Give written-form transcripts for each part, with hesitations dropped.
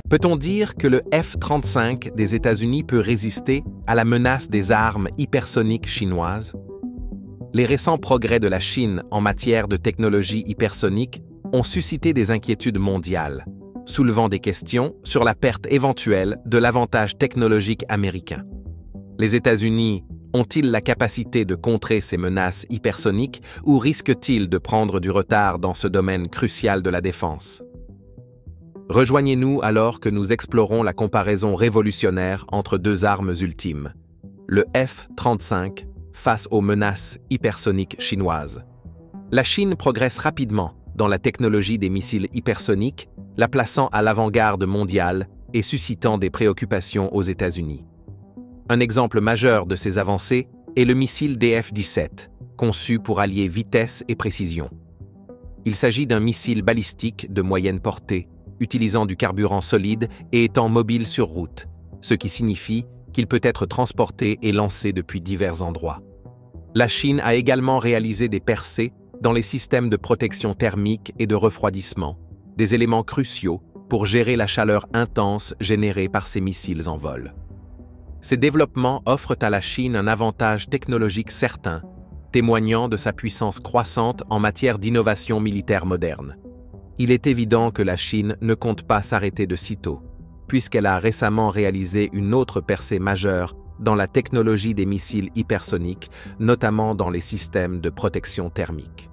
Peut-on dire que le F-35 des États-Unis peut résister à la menace des armes hypersoniques chinoises? Les récents progrès de la Chine en matière de technologie hypersonique ont suscité des inquiétudes mondiales, soulevant des questions sur la perte éventuelle de l'avantage technologique américain. Les États-Unis ont-ils la capacité de contrer ces menaces hypersoniques ou risquent-ils de prendre du retard dans ce domaine crucial de la défense? Rejoignez-nous alors que nous explorons la comparaison révolutionnaire entre deux armes ultimes, le F-35 face aux menaces hypersoniques chinoises. La Chine progresse rapidement dans la technologie des missiles hypersoniques, la plaçant à l'avant-garde mondiale et suscitant des préoccupations aux États-Unis. Un exemple majeur de ces avancées est le missile DF-17, conçu pour allier vitesse et précision. Il s'agit d'un missile balistique de moyenne portée, utilisant du carburant solide et étant mobile sur route, ce qui signifie qu'il peut être transporté et lancé depuis divers endroits. La Chine a également réalisé des percées dans les systèmes de protection thermique et de refroidissement, des éléments cruciaux pour gérer la chaleur intense générée par ces missiles en vol. Ces développements offrent à la Chine un avantage technologique certain, témoignant de sa puissance croissante en matière d'innovation militaire moderne. Il est évident que la Chine ne compte pas s'arrêter de sitôt, puisqu'elle a récemment réalisé une autre percée majeure dans la technologie des missiles hypersoniques, notamment dans les systèmes de protection thermique.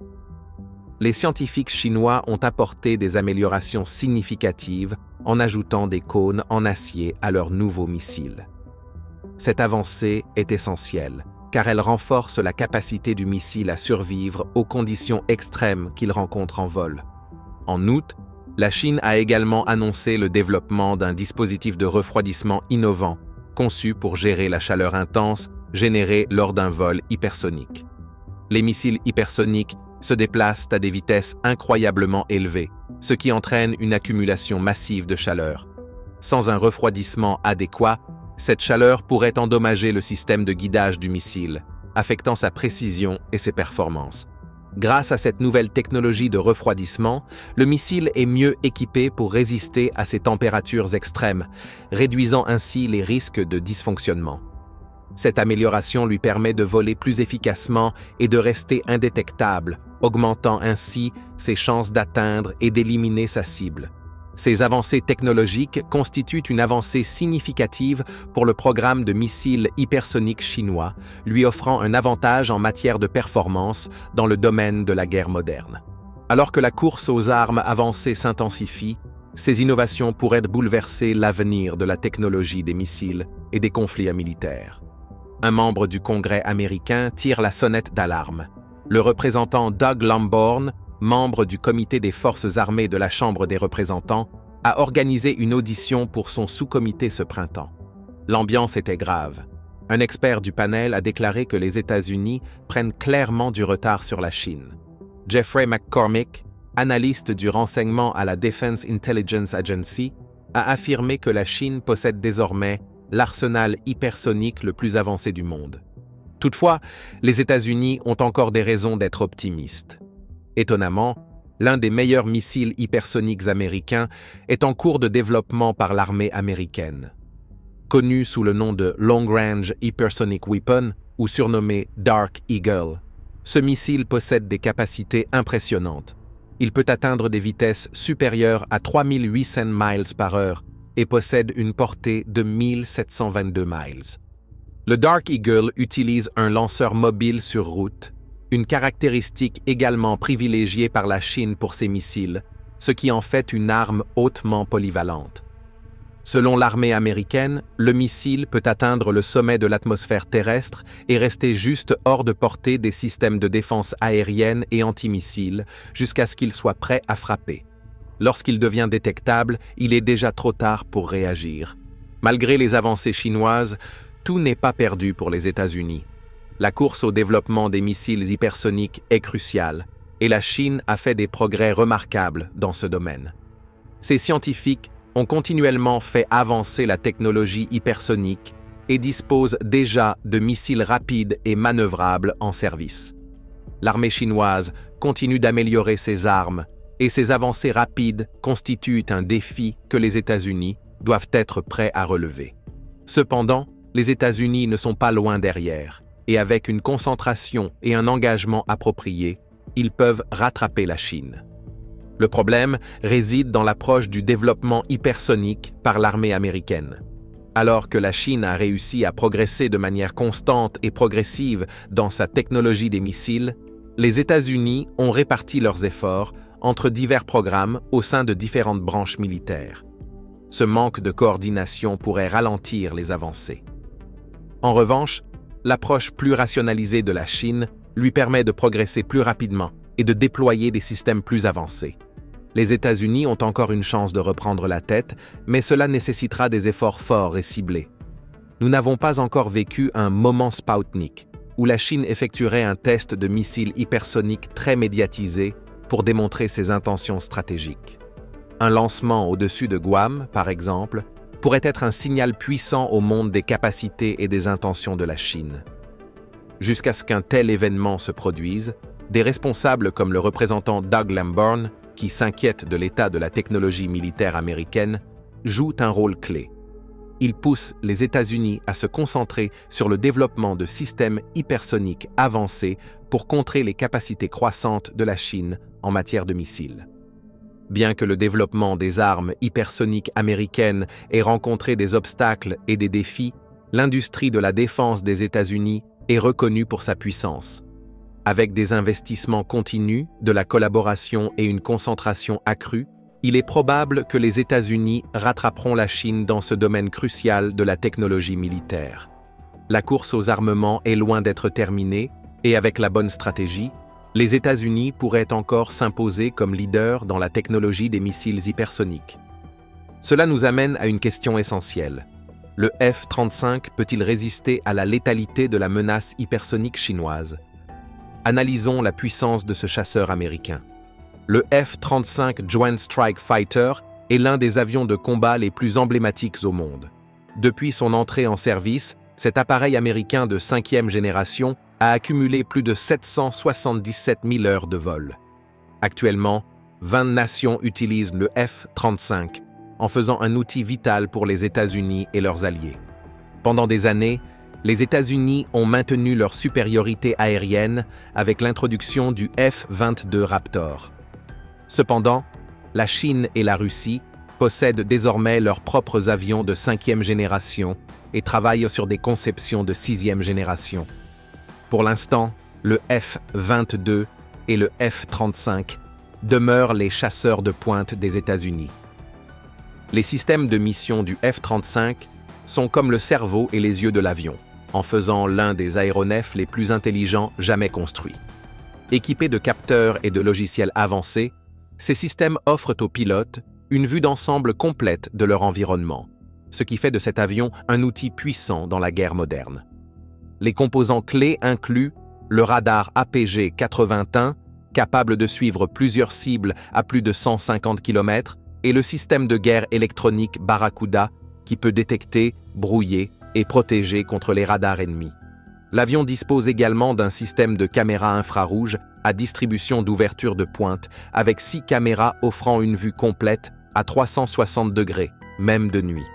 Les scientifiques chinois ont apporté des améliorations significatives en ajoutant des cônes en acier à leurs nouveaux missiles. Cette avancée est essentielle, car elle renforce la capacité du missile à survivre aux conditions extrêmes qu'il rencontre en vol. En août, la Chine a également annoncé le développement d'un dispositif de refroidissement innovant, conçu pour gérer la chaleur intense générée lors d'un vol hypersonique. Les missiles hypersoniques se déplacent à des vitesses incroyablement élevées, ce qui entraîne une accumulation massive de chaleur. Sans un refroidissement adéquat, cette chaleur pourrait endommager le système de guidage du missile, affectant sa précision et ses performances. Grâce à cette nouvelle technologie de refroidissement, le missile est mieux équipé pour résister à ces températures extrêmes, réduisant ainsi les risques de dysfonctionnement. Cette amélioration lui permet de voler plus efficacement et de rester indétectable, augmentant ainsi ses chances d'atteindre et d'éliminer sa cible. Ces avancées technologiques constituent une avancée significative pour le programme de missiles hypersoniques chinois, lui offrant un avantage en matière de performance dans le domaine de la guerre moderne. Alors que la course aux armes avancées s'intensifie, ces innovations pourraient bouleverser l'avenir de la technologie des missiles et des conflits militaires. Un membre du Congrès américain tire la sonnette d'alarme. Le représentant Doug Lamborn, membre du comité des forces armées de la Chambre des représentants, a organisé une audition pour son sous-comité ce printemps. L'ambiance était grave. Un expert du panel a déclaré que les États-Unis prennent clairement du retard sur la Chine. Jeffrey McCormick, analyste du renseignement à la Defense Intelligence Agency, a affirmé que la Chine possède désormais l'arsenal hypersonique le plus avancé du monde. Toutefois, les États-Unis ont encore des raisons d'être optimistes. Étonnamment, l'un des meilleurs missiles hypersoniques américains est en cours de développement par l'armée américaine. Connu sous le nom de Long Range Hypersonic Weapon ou surnommé Dark Eagle, ce missile possède des capacités impressionnantes. Il peut atteindre des vitesses supérieures à 3800 miles par heure et possède une portée de 1722 miles. Le Dark Eagle utilise un lanceur mobile sur route, une caractéristique également privilégiée par la Chine pour ses missiles, ce qui en fait une arme hautement polyvalente. Selon l'armée américaine, le missile peut atteindre le sommet de l'atmosphère terrestre et rester juste hors de portée des systèmes de défense aérienne et antimissiles jusqu'à ce qu'il soit prêt à frapper. Lorsqu'il devient détectable, il est déjà trop tard pour réagir. Malgré les avancées chinoises, tout n'est pas perdu pour les États-Unis. La course au développement des missiles hypersoniques est cruciale, et la Chine a fait des progrès remarquables dans ce domaine. Ces scientifiques ont continuellement fait avancer la technologie hypersonique et disposent déjà de missiles rapides et manœuvrables en service. L'armée chinoise continue d'améliorer ses armes, et ces avancées rapides constituent un défi que les États-Unis, doivent être prêts à relever. Cependant, les États-Unis ne sont pas loin derrière, et avec une concentration et un engagement appropriés, ils peuvent rattraper la Chine. Le problème réside dans l'approche du développement hypersonique par l'armée américaine. Alors que la Chine a réussi à progresser de manière constante et progressive dans sa technologie des missiles, les États-Unis ont réparti leurs efforts entre divers programmes au sein de différentes branches militaires. Ce manque de coordination pourrait ralentir les avancées. En revanche, l'approche plus rationalisée de la Chine lui permet de progresser plus rapidement et de déployer des systèmes plus avancés. Les États-Unis ont encore une chance de reprendre la tête, mais cela nécessitera des efforts forts et ciblés. Nous n'avons pas encore vécu un moment Sputnik, où la Chine effectuerait un test de missile hypersonique très médiatisé pour démontrer ses intentions stratégiques. Un lancement au-dessus de Guam, par exemple, pourrait être un signal puissant au monde des capacités et des intentions de la Chine. Jusqu'à ce qu'un tel événement se produise, des responsables comme le représentant Doug Lamborn, qui s'inquiète de l'état de la technologie militaire américaine, jouent un rôle clé. Ils poussent les États-Unis à se concentrer sur le développement de systèmes hypersoniques avancés pour contrer les capacités croissantes de la Chine en matière de missiles. Bien que le développement des armes hypersoniques américaines ait rencontré des obstacles et des défis, l'industrie de la défense des États-Unis est reconnue pour sa puissance. Avec des investissements continus, de la collaboration et une concentration accrue, il est probable que les États-Unis rattraperont la Chine dans ce domaine crucial de la technologie militaire. La course aux armements est loin d'être terminée, et avec la bonne stratégie, les États-Unis pourraient encore s'imposer comme leader dans la technologie des missiles hypersoniques. Cela nous amène à une question essentielle. Le F-35 peut-il résister à la létalité de la menace hypersonique chinoise? Analysons la puissance de ce chasseur américain. Le F-35 Joint Strike Fighter est l'un des avions de combat les plus emblématiques au monde. Depuis son entrée en service, cet appareil américain de 5e génération a accumulé plus de 777 000 heures de vol. Actuellement, 20 nations utilisent le F-35, en faisant un outil vital pour les États-Unis et leurs alliés. Pendant des années, les États-Unis ont maintenu leur supériorité aérienne avec l'introduction du F-22 Raptor. Cependant, la Chine et la Russie possèdent désormais leurs propres avions de 5e génération et travaillent sur des conceptions de 6e génération. Pour l'instant, le F-22 et le F-35 demeurent les chasseurs de pointe des États-Unis. Les systèmes de mission du F-35 sont comme le cerveau et les yeux de l'avion, en faisant l'un des aéronefs les plus intelligents jamais construits. Équipés de capteurs et de logiciels avancés, ces systèmes offrent aux pilotes une vue d'ensemble complète de leur environnement, ce qui fait de cet avion un outil puissant dans la guerre moderne. Les composants clés incluent le radar APG-81, capable de suivre plusieurs cibles à plus de 150 km, et le système de guerre électronique Barracuda, qui peut détecter, brouiller et protéger contre les radars ennemis. L'avion dispose également d'un système de caméras infrarouges à distribution d'ouverture de pointe, avec 6 caméras offrant une vue complète à 360 degrés, même de nuit.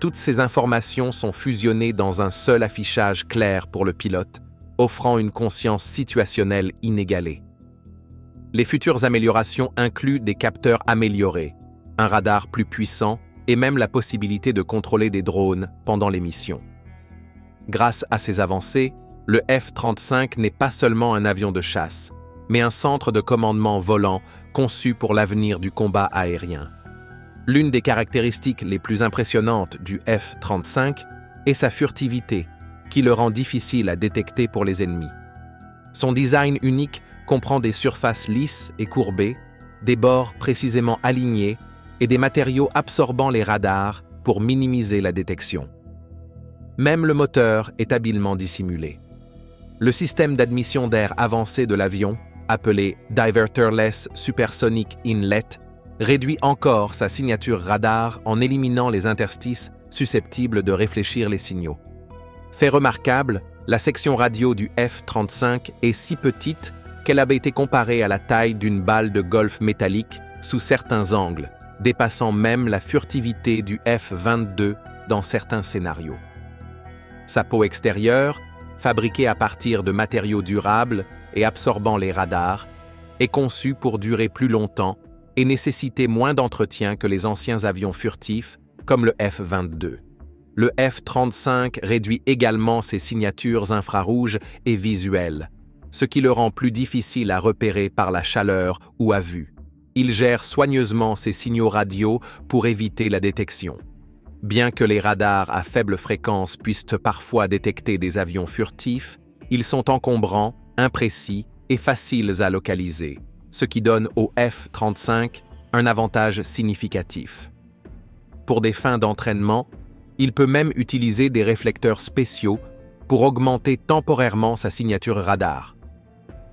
Toutes ces informations sont fusionnées dans un seul affichage clair pour le pilote, offrant une conscience situationnelle inégalée. Les futures améliorations incluent des capteurs améliorés, un radar plus puissant et même la possibilité de contrôler des drones pendant les missions. Grâce à ces avancées, le F-35 n'est pas seulement un avion de chasse, mais un centre de commandement volant conçu pour l'avenir du combat aérien. L'une des caractéristiques les plus impressionnantes du F-35 est sa furtivité, qui le rend difficile à détecter pour les ennemis. Son design unique comprend des surfaces lisses et courbées, des bords précisément alignés et des matériaux absorbant les radars pour minimiser la détection. Même le moteur est habilement dissimulé. Le système d'admission d'air avancé de l'avion, appelé Diverterless Supersonic Inlet, réduit encore sa signature radar en éliminant les interstices susceptibles de réfléchir les signaux. Fait remarquable, la section radio du F-35 est si petite qu'elle a été comparée à la taille d'une balle de golf métallique sous certains angles, dépassant même la furtivité du F-22 dans certains scénarios. Sa peau extérieure, fabriquée à partir de matériaux durables et absorbant les radars, est conçue pour durer plus longtemps et nécessiter moins d'entretien que les anciens avions furtifs comme le F-22. Le F-35 réduit également ses signatures infrarouges et visuelles, ce qui le rend plus difficile à repérer par la chaleur ou à vue. Il gère soigneusement ses signaux radio pour éviter la détection. Bien que les radars à faible fréquence puissent parfois détecter des avions furtifs, ils sont encombrants, imprécis et faciles à localiser, ce qui donne au F-35 un avantage significatif. Pour des fins d'entraînement, il peut même utiliser des réflecteurs spéciaux pour augmenter temporairement sa signature radar.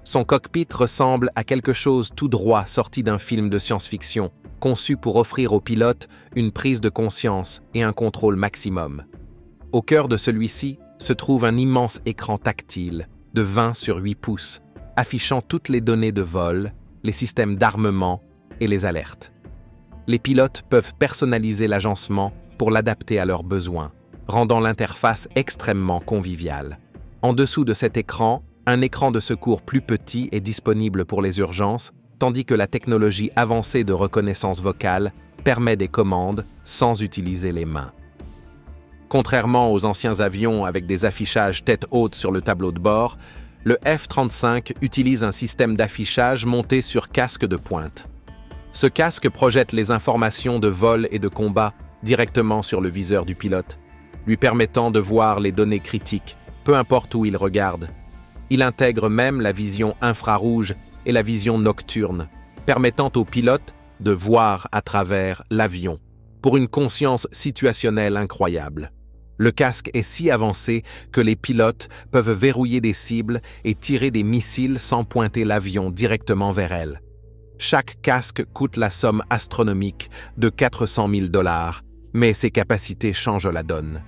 Son cockpit ressemble à quelque chose tout droit sorti d'un film de science-fiction, conçu pour offrir au pilote une prise de conscience et un contrôle maximum. Au cœur de celui-ci se trouve un immense écran tactile de 20 sur 8 pouces, affichant toutes les données de vol, les systèmes d'armement et les alertes. Les pilotes peuvent personnaliser l'agencement pour l'adapter à leurs besoins, rendant l'interface extrêmement conviviale. En dessous de cet écran, un écran de secours plus petit est disponible pour les urgences, tandis que la technologie avancée de reconnaissance vocale permet des commandes sans utiliser les mains. Contrairement aux anciens avions avec des affichages tête haute sur le tableau de bord, le F-35 utilise un système d'affichage monté sur casque de pointe. Ce casque projette les informations de vol et de combat directement sur le viseur du pilote, lui permettant de voir les données critiques, peu importe où il regarde. Il intègre même la vision infrarouge et la vision nocturne, permettant au pilote de voir à travers l'avion, pour une conscience situationnelle incroyable. Le casque est si avancé que les pilotes peuvent verrouiller des cibles et tirer des missiles sans pointer l'avion directement vers elles. Chaque casque coûte la somme astronomique de 400 000 $, mais ses capacités changent la donne.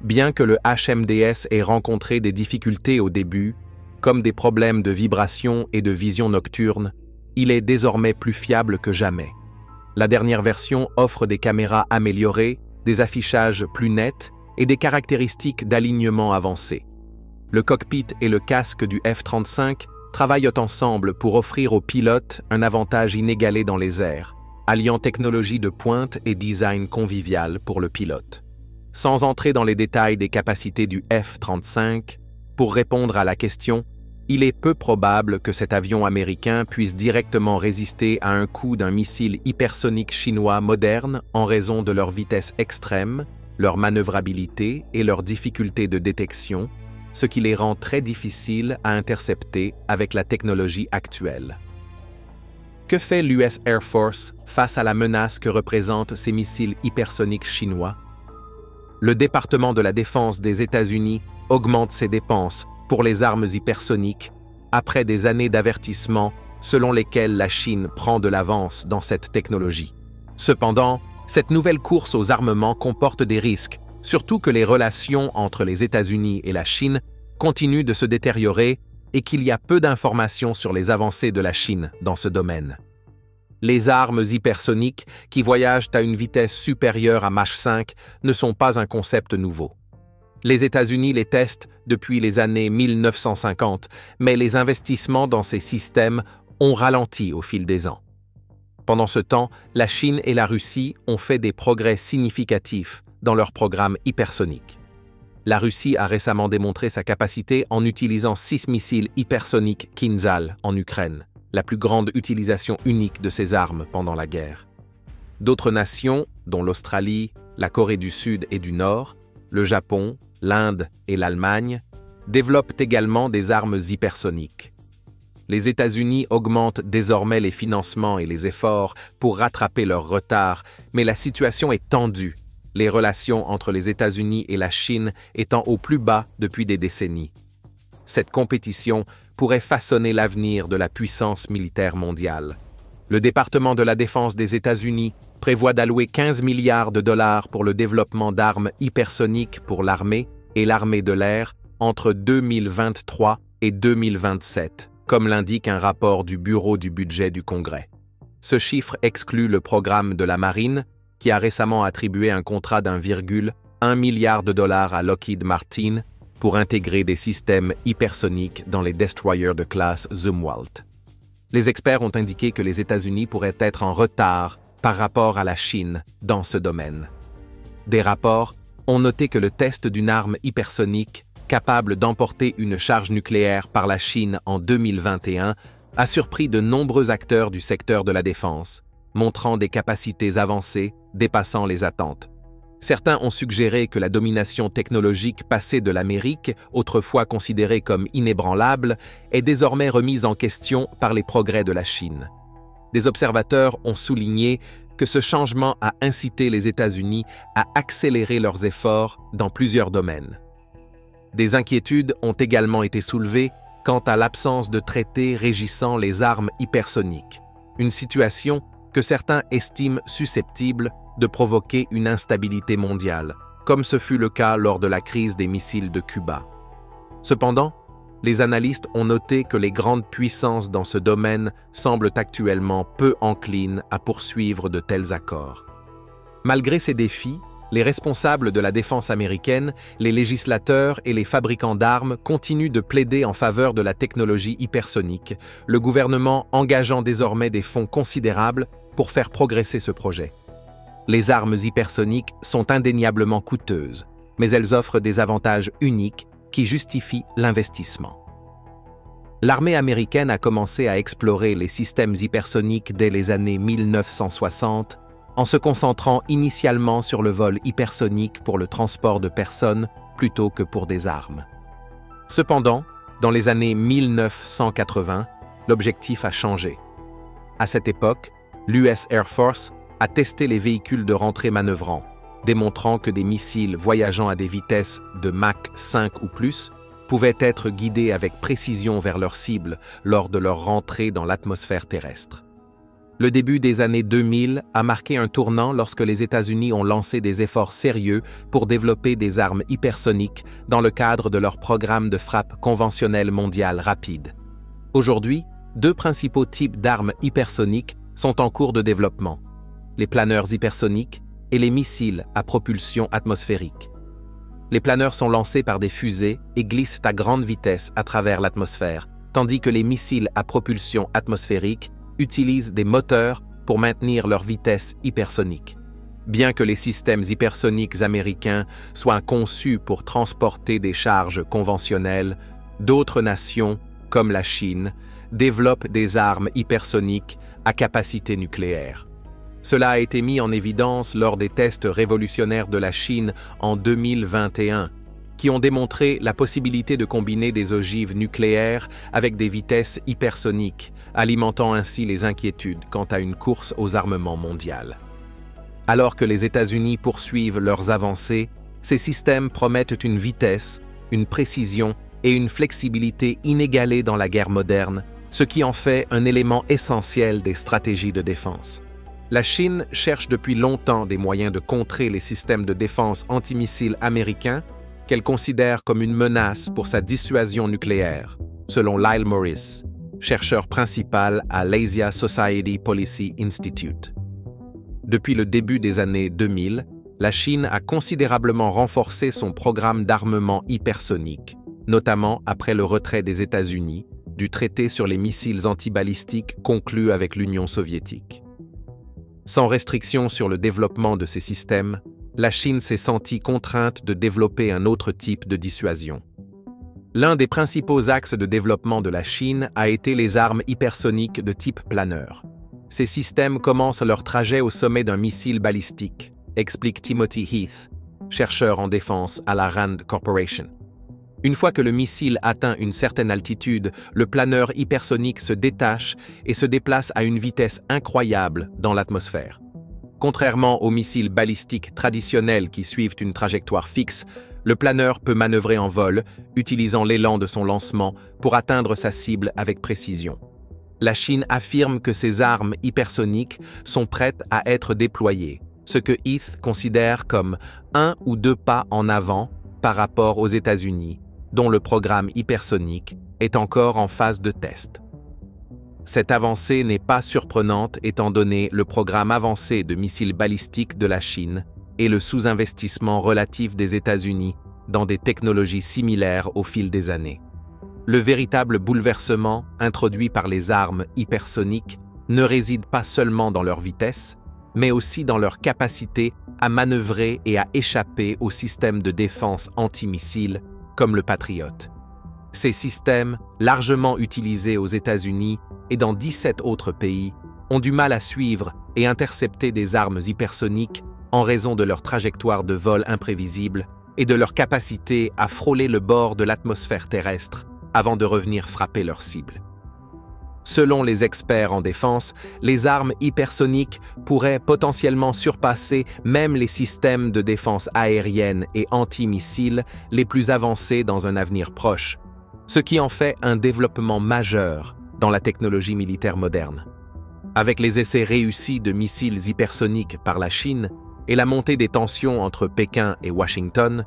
Bien que le HMDS ait rencontré des difficultés au début, comme des problèmes de vibration et de vision nocturne, il est désormais plus fiable que jamais. La dernière version offre des caméras améliorées, des affichages plus nets et des caractéristiques d'alignement avancées. Le cockpit et le casque du F-35 travaillent ensemble pour offrir aux pilotes un avantage inégalé dans les airs, alliant technologie de pointe et design convivial pour le pilote. Sans entrer dans les détails des capacités du F-35, pour répondre à la question, il est peu probable que cet avion américain puisse directement résister à un coup d'un missile hypersonique chinois moderne en raison de leur vitesse extrême, leur manœuvrabilité et leur difficulté de détection, ce qui les rend très difficiles à intercepter avec la technologie actuelle. Que fait l'US Air Force face à la menace que représentent ces missiles hypersoniques chinois? Le département de la Défense des États-Unis augmente ses dépenses pour les armes hypersoniques après des années d'avertissement selon lesquelles la Chine prend de l'avance dans cette technologie. Cependant, cette nouvelle course aux armements comporte des risques, surtout que les relations entre les États-Unis et la Chine continuent de se détériorer et qu'il y a peu d'informations sur les avancées de la Chine dans ce domaine. Les armes hypersoniques, qui voyagent à une vitesse supérieure à Mach 5, ne sont pas un concept nouveau. Les États-Unis les testent depuis les années 1950, mais les investissements dans ces systèmes ont ralenti au fil des ans. Pendant ce temps, la Chine et la Russie ont fait des progrès significatifs dans leurs programmes hypersoniques. La Russie a récemment démontré sa capacité en utilisant 6 missiles hypersoniques Kinzhal en Ukraine, la plus grande utilisation unique de ces armes pendant la guerre. D'autres nations, dont l'Australie, la Corée du Sud et du Nord, le Japon, l'Inde et l'Allemagne, développent également des armes hypersoniques. Les États-Unis augmentent désormais les financements et les efforts pour rattraper leur retard, mais la situation est tendue, les relations entre les États-Unis et la Chine étant au plus bas depuis des décennies. Cette compétition pourrait façonner l'avenir de la puissance militaire mondiale. Le département de la Défense des États-Unis prévoit d'allouer 15 milliards de dollars pour le développement d'armes hypersoniques pour l'armée et l'armée de l'air entre 2023 et 2027, comme l'indique un rapport du Bureau du budget du Congrès. Ce chiffre exclut le programme de la Marine, qui a récemment attribué un contrat d'1,1 milliard de dollars à Lockheed Martin pour intégrer des systèmes hypersoniques dans les destroyers de classe Zumwalt. Les experts ont indiqué que les États-Unis pourraient être en retard par rapport à la Chine dans ce domaine. Des rapports ont noté que le test d'une arme hypersonique capable d'emporter une charge nucléaire par la Chine en 2021 a surpris de nombreux acteurs du secteur de la défense, montrant des capacités avancées dépassant les attentes. Certains ont suggéré que la domination technologique passée de l'Amérique, autrefois considérée comme inébranlable, est désormais remise en question par les progrès de la Chine. Des observateurs ont souligné que ce changement a incité les États-Unis à accélérer leurs efforts dans plusieurs domaines. Des inquiétudes ont également été soulevées quant à l'absence de traités régissant les armes hypersoniques, une situation que certains estiment susceptible de provoquer une instabilité mondiale, comme ce fut le cas lors de la crise des missiles de Cuba. Cependant, les analystes ont noté que les grandes puissances dans ce domaine semblent actuellement peu enclines à poursuivre de tels accords. Malgré ces défis, les responsables de la défense américaine, les législateurs et les fabricants d'armes continuent de plaider en faveur de la technologie hypersonique, le gouvernement engageant désormais des fonds considérables pour faire progresser ce projet. Les armes hypersoniques sont indéniablement coûteuses, mais elles offrent des avantages uniques qui justifient l'investissement. L'armée américaine a commencé à explorer les systèmes hypersoniques dès les années 1960, en se concentrant initialement sur le vol hypersonique pour le transport de personnes plutôt que pour des armes. Cependant, dans les années 1980, l'objectif a changé. À cette époque, l'US Air Force a testé les véhicules de rentrée manœuvrants, démontrant que des missiles voyageant à des vitesses de Mach 5 ou plus pouvaient être guidés avec précision vers leur cible lors de leur rentrée dans l'atmosphère terrestre. Le début des années 2000 a marqué un tournant lorsque les États-Unis ont lancé des efforts sérieux pour développer des armes hypersoniques dans le cadre de leur programme de frappe conventionnelle mondiale rapide. Aujourd'hui, deux principaux types d'armes hypersoniques sont en cours de développement: les planeurs hypersoniques et les missiles à propulsion atmosphérique. Les planeurs sont lancés par des fusées et glissent à grande vitesse à travers l'atmosphère, tandis que les missiles à propulsion atmosphérique utilisent des moteurs pour maintenir leur vitesse hypersonique. Bien que les systèmes hypersoniques américains soient conçus pour transporter des charges conventionnelles, d'autres nations, comme la Chine, développent des armes hypersoniques à capacité nucléaire. Cela a été mis en évidence lors des tests révolutionnaires de la Chine en 2021, qui ont démontré la possibilité de combiner des ogives nucléaires avec des vitesses hypersoniques, alimentant ainsi les inquiétudes quant à une course aux armements mondiales. Alors que les États-Unis poursuivent leurs avancées, ces systèmes promettent une vitesse, une précision et une flexibilité inégalées dans la guerre moderne, ce qui en fait un élément essentiel des stratégies de défense. La Chine cherche depuis longtemps des moyens de contrer les systèmes de défense antimissiles américains qu'elle considère comme une menace pour sa dissuasion nucléaire, selon Lyle Morris, chercheur principal à l'Asia Society Policy Institute. Depuis le début des années 2000, la Chine a considérablement renforcé son programme d'armement hypersonique, notamment après le retrait des États-Unis du traité sur les missiles antibalistiques conclu avec l'Union soviétique. Sans restriction sur le développement de ces systèmes, la Chine s'est sentie contrainte de développer un autre type de dissuasion. L'un des principaux axes de développement de la Chine a été les armes hypersoniques de type planeur. Ces systèmes commencent leur trajet au sommet d'un missile balistique, explique Timothy Heath, chercheur en défense à la Rand Corporation. Une fois que le missile atteint une certaine altitude, le planeur hypersonique se détache et se déplace à une vitesse incroyable dans l'atmosphère. Contrairement aux missiles balistiques traditionnels qui suivent une trajectoire fixe, le planeur peut manœuvrer en vol, utilisant l'élan de son lancement pour atteindre sa cible avec précision. La Chine affirme que ses armes hypersoniques sont prêtes à être déployées, ce que Heath considère comme 1 ou 2 pas en avant par rapport aux États-Unis, dont le programme hypersonique est encore en phase de test. Cette avancée n'est pas surprenante étant donné le programme avancé de missiles balistiques de la Chine et le sous-investissement relatif des États-Unis dans des technologies similaires au fil des années. Le véritable bouleversement introduit par les armes hypersoniques ne réside pas seulement dans leur vitesse, mais aussi dans leur capacité à manœuvrer et à échapper aux systèmes de défense antimissiles comme le Patriot. Ces systèmes, largement utilisés aux États-Unis et dans 17 autres pays, ont du mal à suivre et intercepter des armes hypersoniques en raison de leur trajectoire de vol imprévisible et de leur capacité à frôler le bord de l'atmosphère terrestre avant de revenir frapper leur cible. Selon les experts en défense, les armes hypersoniques pourraient potentiellement surpasser même les systèmes de défense aérienne et antimissiles les plus avancés dans un avenir proche, ce qui en fait un développement majeur dans la technologie militaire moderne. Avec les essais réussis de missiles hypersoniques par la Chine et la montée des tensions entre Pékin et Washington,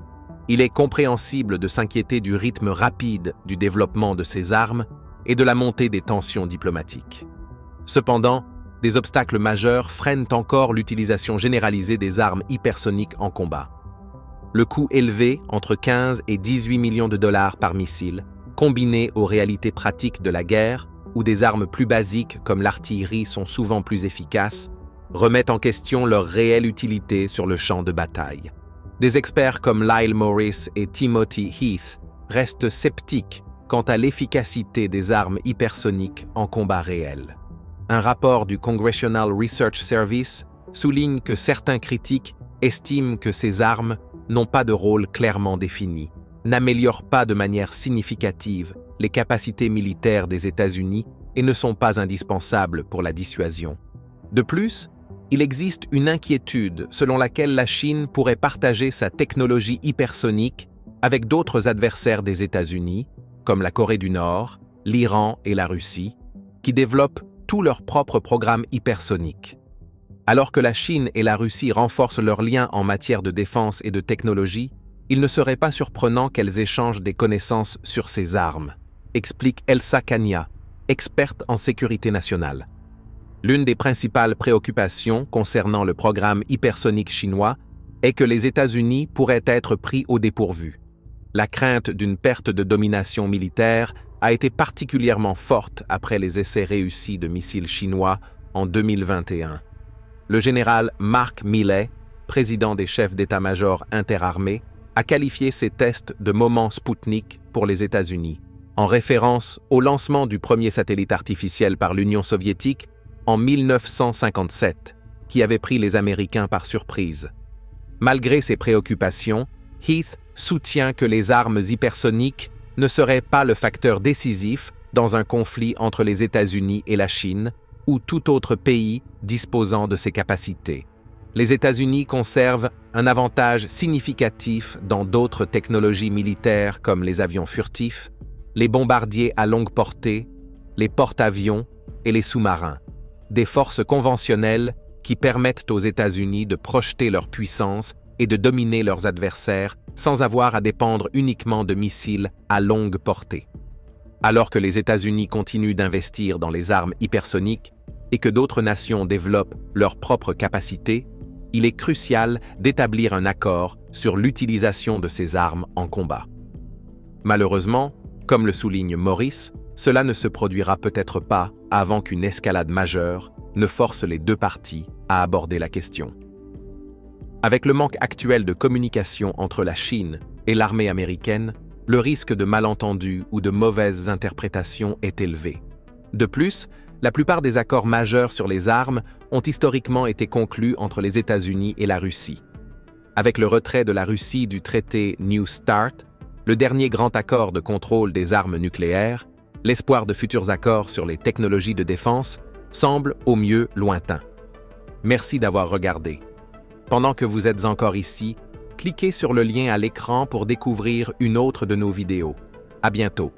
il est compréhensible de s'inquiéter du rythme rapide du développement de ces armes et de la montée des tensions diplomatiques. Cependant, des obstacles majeurs freinent encore l'utilisation généralisée des armes hypersoniques en combat. Le coût élevé, entre 15 et 18 millions de dollars par missile, combiné aux réalités pratiques de la guerre, où des armes plus basiques comme l'artillerie sont souvent plus efficaces, remettent en question leur réelle utilité sur le champ de bataille. Des experts comme Lyle Morris et Timothy Heath restent sceptiques quant à l'efficacité des armes hypersoniques en combat réel. Un rapport du Congressional Research Service souligne que certains critiques estiment que ces armes n'ont pas de rôle clairement défini, n'améliorent pas de manière significative les capacités militaires des États-Unis et ne sont pas indispensables pour la dissuasion. De plus, il existe une inquiétude selon laquelle la Chine pourrait partager sa technologie hypersonique avec d'autres adversaires des États-Unis, comme la Corée du Nord, l'Iran et la Russie, qui développent tous leurs propres programmes hypersoniques. Alors que la Chine et la Russie renforcent leurs liens en matière de défense et de technologie, il ne serait pas surprenant qu'elles échangent des connaissances sur ces armes, explique Elsa Kania, experte en sécurité nationale. L'une des principales préoccupations concernant le programme hypersonique chinois est que les États-Unis pourraient être pris au dépourvu. La crainte d'une perte de domination militaire a été particulièrement forte après les essais réussis de missiles chinois en 2021. Le général Mark Milley, président des chefs d'état-major interarmés, a qualifié ces tests de moment Spoutnik pour les États-Unis, en référence au lancement du premier satellite artificiel par l'Union soviétique en 1957, qui avait pris les Américains par surprise. Malgré ces préoccupations, Heath soutient que les armes hypersoniques ne seraient pas le facteur décisif dans un conflit entre les États-Unis et la Chine ou tout autre pays disposant de ces capacités. Les États-Unis conservent un avantage significatif dans d'autres technologies militaires comme les avions furtifs, les bombardiers à longue portée, les porte-avions et les sous-marins, des forces conventionnelles qui permettent aux États-Unis de projeter leur puissance et de dominer leurs adversaires sans avoir à dépendre uniquement de missiles à longue portée. Alors que les États-Unis continuent d'investir dans les armes hypersoniques et que d'autres nations développent leurs propres capacités, il est crucial d'établir un accord sur l'utilisation de ces armes en combat. Malheureusement, comme le souligne Morris, cela ne se produira peut-être pas avant qu'une escalade majeure ne force les deux parties à aborder la question. Avec le manque actuel de communication entre la Chine et l'armée américaine, le risque de malentendus ou de mauvaises interprétations est élevé. De plus, la plupart des accords majeurs sur les armes ont historiquement été conclus entre les États-Unis et la Russie. Avec le retrait de la Russie du traité New START, le dernier grand accord de contrôle des armes nucléaires, l'espoir de futurs accords sur les technologies de défense semble au mieux lointain. Merci d'avoir regardé. Pendant que vous êtes encore ici, cliquez sur le lien à l'écran pour découvrir une autre de nos vidéos. À bientôt.